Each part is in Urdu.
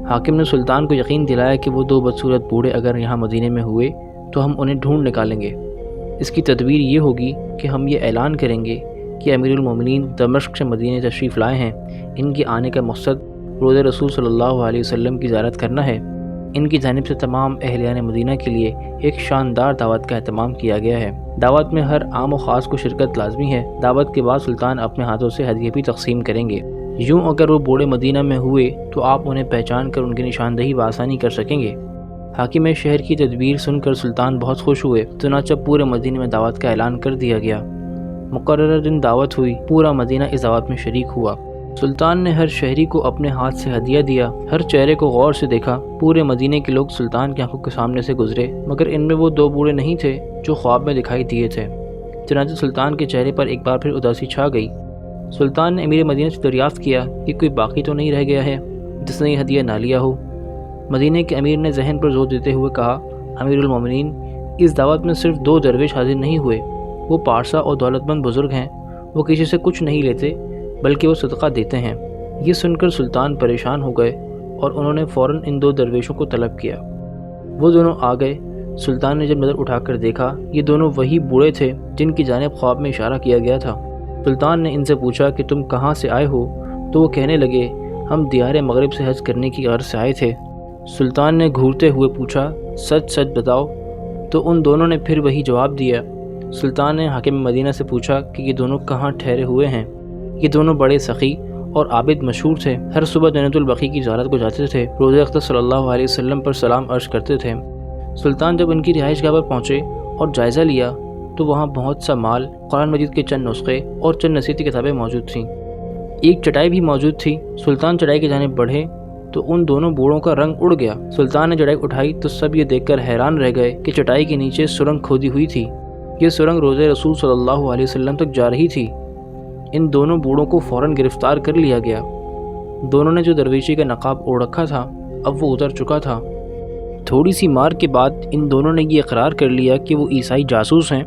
حاکم نے سلطان کو یقین دلایا کہ وہ 2 بدصورت بوڑھے اگر یہاں مدینے میں ہوئے تو ہم انہیں ڈھونڈ نکالیں گے۔ اس کی تدبیر یہ ہوگی کہ ہم یہ اعلان کریں گے کہ امیر المومنین دمشق سے مدینے تشریف لائے ہیں، ان کے آنے کا مقصد روضہ رسول صلی اللہ علیہ وسلم کی زیارت کرنا ہے۔ ان کی جانب سے تمام اہلیان مدینہ کے لیے ایک شاندار دعوت کا اہتمام کیا گیا ہے۔ دعوت میں ہر عام و خاص کو شرکت لازمی ہے۔ دعوت کے بعد سلطان اپنے ہاتھوں سے ہدیے بھی تقسیم کریں گے۔ یوں اگر وہ بوڑھے مدینہ میں ہوئے تو آپ انہیں پہچان کر ان کی نشاندہی بآسانی کر سکیں گے۔ حاکم شہر کی تدبیر سن کر سلطان بہت خوش ہوئے، چنانچہ پورے مدینے میں دعوت کا اعلان کر دیا گیا۔ مقررہ دن دعوت ہوئی، پورا مدینہ اس دعوت میں شریک ہوا۔ سلطان نے ہر شہری کو اپنے ہاتھ سے ہدیہ دیا، ہر چہرے کو غور سے دیکھا۔ پورے مدینے کے لوگ سلطان کی آنکھوں کے سامنے سے گزرے، مگر ان میں وہ 2 بوڑھے نہیں تھے جو خواب میں دکھائی دیے تھے۔ چنانچہ سلطان کے چہرے پر ایک بار پھر اداسی چھا گئی۔ سلطان نے امیر مدینہ سے دریافت کیا کہ کوئی باقی تو نہیں رہ گیا ہے جس نے یہ ہدیہ نہ لیا ہو۔ مدینہ کے امیر نے ذہن پر زور دیتے ہوئے کہا، امیر المومنین، اس دعوت میں صرف 2 درویش حاضر نہیں ہوئے، وہ پارسا اور دولت مند بزرگ ہیں، وہ کسی سے کچھ نہیں لیتے بلکہ وہ صدقہ دیتے ہیں۔ یہ سن کر سلطان پریشان ہو گئے اور انہوں نے فوراً ان 2 درویشوں کو طلب کیا۔ وہ دونوں آ گئے۔ سلطان نے جب نظر اٹھا کر دیکھا، یہ دونوں وہی بوڑھے تھے جن کی جانب خواب میں اشارہ کیا گیا تھا۔ سلطان نے ان سے پوچھا کہ تم کہاں سے آئے ہو؟ تو وہ کہنے لگے، ہم دیار مغرب سے حج کرنے کی غرض سے آئے تھے۔ سلطان نے گھورتے ہوئے پوچھا، سچ سچ بتاؤ؟ تو ان دونوں نے پھر وہی جواب دیا۔ سلطان نے حاکم مدینہ سے پوچھا کہ یہ دونوں کہاں ٹھہرے ہوئے ہیں؟ یہ دونوں بڑے سخی اور عابد مشہور تھے، ہر صبح جنت البقیع کی زیارت کو جاتے تھے، روضہ اقدس صلی اللہ علیہ وسلم پر سلام عرض کرتے تھے۔ سلطان جب ان کی رہائش گاہ پر پہنچے اور جائزہ لیا تو وہاں بہت سا مال، قرآن مجید کے چند نسخے اور چند نصیحتی کتابیں موجود تھیں۔ ایک چٹائی بھی موجود تھی۔ سلطان چٹائی کی جانب بڑھے تو ان دونوں بوڑھوں کا رنگ اڑ گیا۔ سلطان نے چٹائی اٹھائی تو سب یہ دیکھ کر حیران رہ گئے کہ چٹائی کے نیچے سرنگ کھودی ہوئی تھی۔ یہ سرنگ روضہ رسول صلی اللہ علیہ وسلم تک جا رہی تھی۔ ان دونوں بوڑھوں کو فوراً گرفتار کر لیا گیا۔ دونوں نے جو درویشی کا نقاب اوڑھ رکھا تھا اب وہ اتر چکا تھا۔ تھوڑی سی مار کے بعد ان دونوں نے یہ اقرار کر لیا کہ وہ عیسائی جاسوس ہیں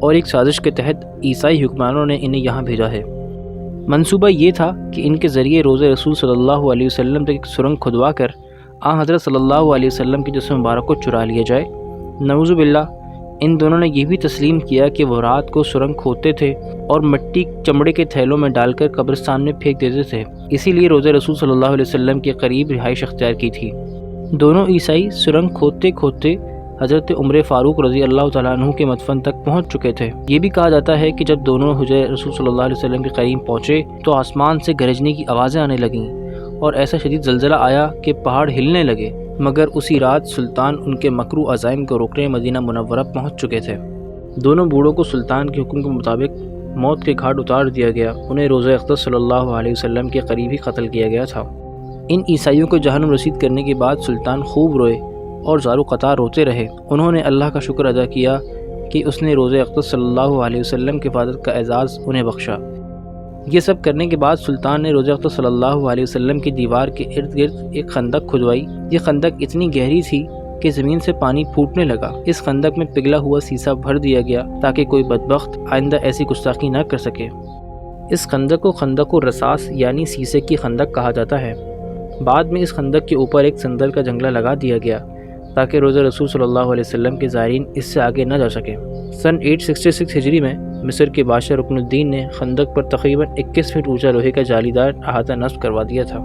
اور ایک سازش کے تحت عیسائی حکمرانوں نے انہیں یہاں بھیجا ہے۔ منصوبہ یہ تھا کہ ان کے ذریعے روضہ رسول صلی اللہ علیہ وسلم تک ایک سرنگ کھدوا کر حضرت صلی اللہ علیہ وسلم کے جسم مبارک کو چرا لیا جائے۔ نعوذ باللہ، ان دونوں نے یہ بھی تسلیم کیا کہ وہ رات کو سرنگ کھودتے تھے اور مٹی چمڑے کے تھیلوں میں ڈال کر قبرستان میں پھینک دیتے تھے، اسی لیے روضہ رسول صلی اللہ علیہ وسلم کے قریب رہائش اختیار کی تھی۔ دونوں عیسائی سرنگ کھودتے کھودتے حضرت عمر فاروق رضی اللہ تعالیٰ عنہ کے مدفن تک پہنچ چکے تھے۔ یہ بھی کہا جاتا ہے کہ جب دونوں حجرہ رسول صلی اللہ علیہ وسلم کے قریب پہنچے تو آسمان سے گرجنے کی آوازیں آنے لگیں اور ایسا شدید زلزلہ آیا کہ پہاڑ ہلنے لگے، مگر اسی رات سلطان ان کے مکروہ عزائم کو روکنے مدینہ منورہ پہنچ چکے تھے۔ دونوں بوڑھوں کو سلطان کے حکم کے مطابق موت کے گھاٹ اتار دیا گیا۔ انہیں روضہ اقدس صلی اللہ علیہ وسلم کے قریب ہی قتل کیا گیا تھا۔ ان عیسائیوں کو جہنم رسید کرنے کے بعد سلطان خوب روئے اور زارو قطار روتے رہے۔ انہوں نے اللہ کا شکر ادا کیا کہ اس نے روضہ اقدس صلی اللہ علیہ وسلم کی حفاظت کا اعزاز انہیں بخشا۔ یہ سب کرنے کے بعد سلطان نے روضہ اقدس صلی اللہ علیہ وسلم کی دیوار کے ارد گرد ایک خندق کھدوائی۔ یہ خندق اتنی گہری تھی کہ زمین سے پانی پھوٹنے لگا۔ اس خندق میں پگھلا ہوا سیسا بھر دیا گیا تاکہ کوئی بدبخت آئندہ ایسی گستاخی نہ کر سکے۔ اس خندق کو خندق الرصاص یعنی سیسے کی خندق کہا جاتا ہے۔ بعد میں اس خندق کے اوپر ایک سندل کا جنگلہ لگا دیا گیا تاکہ روضہ رسول صلی اللہ علیہ وسلم کے زائرین اس سے آگے نہ جا سکیں۔ سن 866 ہجری میں مصر کے بادشاہ رکن الدین نے خندق پر تقریباً 21 فٹ اونچا لوہے کا جالی دار احاطہ نصب کروا دیا تھا۔